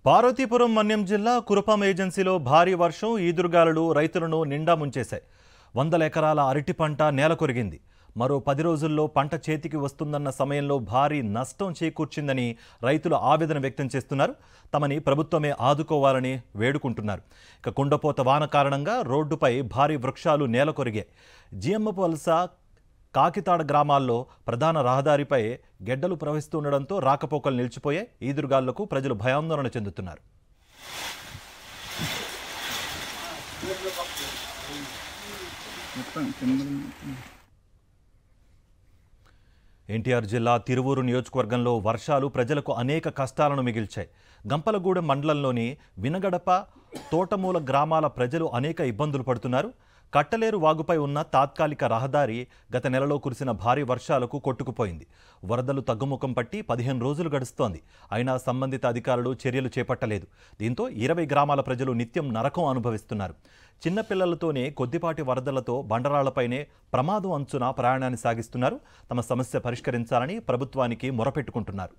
పార్వతీపురం మన్యం జిల్లా కురుపాం ఏజెన్సీలో భారీ వర్షం ఈదురుగాలులు రైతులను నిండా ముంచేశాయి. వందల ఎకరాల అరటి పంట నేలకొరిగింది. మరో 10 రోజుల్లో పంట చేతికి వస్తుందన్న సమయంలో భారీ నష్టం చేకూర్చిందని రైతులు ఆవేదన వ్యక్తం చేస్తున్నారు. తమని ప్రభుత్వమే ఆదుకోవాలని వేడుకుంటున్నారు. ఇక కుండపోత వాన కారణంగా రోడ్డుపై భారీ వృక్షాలు నేలకొరిగాయి. జిఎమ్మవలస కాకితాడ గ్రామాల్లో ప్రధాన రహదారిపై గెడ్డలు ప్రవహిస్తుండడంతో రాకపోకలు నిలిచిపోయాయి. ఈదురుగాలులకు ప్రజలు భయాందోళన చెందుతున్నారు. ఎన్టీఆర్ జిల్లా తిరువూరు నియోజకవర్గంలో వర్షాలు ప్రజలకు అనేక కష్టాలను మిగిల్చాయి. గంపలగూడెం మండలంలోని వినగడప, తోటమూల గ్రామాల ప్రజలు అనేక ఇబ్బందులు పడుతున్నారు. కట్టలేరు వాగుపై ఉన్న తాత్కాలిక రహదారి గత నెలలో కురిసిన భారీ వర్షాలకు కొట్టుకుపోయింది. వరదలు తగ్గుముఖం పట్టి 15 రోజులు గడుస్తోంది. అయినా సంబంధిత అధికారులు చర్యలు చేపట్టలేదు. దీంతో 20 గ్రామాల ప్రజలు నిత్యం నరకం అనుభవిస్తున్నారు. చిన్నపిల్లలతోనే కొద్దిపాటి వరదలతో బండరాళ్లపైనే ప్రమాదం అంచున ప్రయాణాన్ని సాగిస్తున్నారు. తమ సమస్య పరిష్కరించాలని ప్రభుత్వానికి మొరపెట్టుకుంటున్నారు.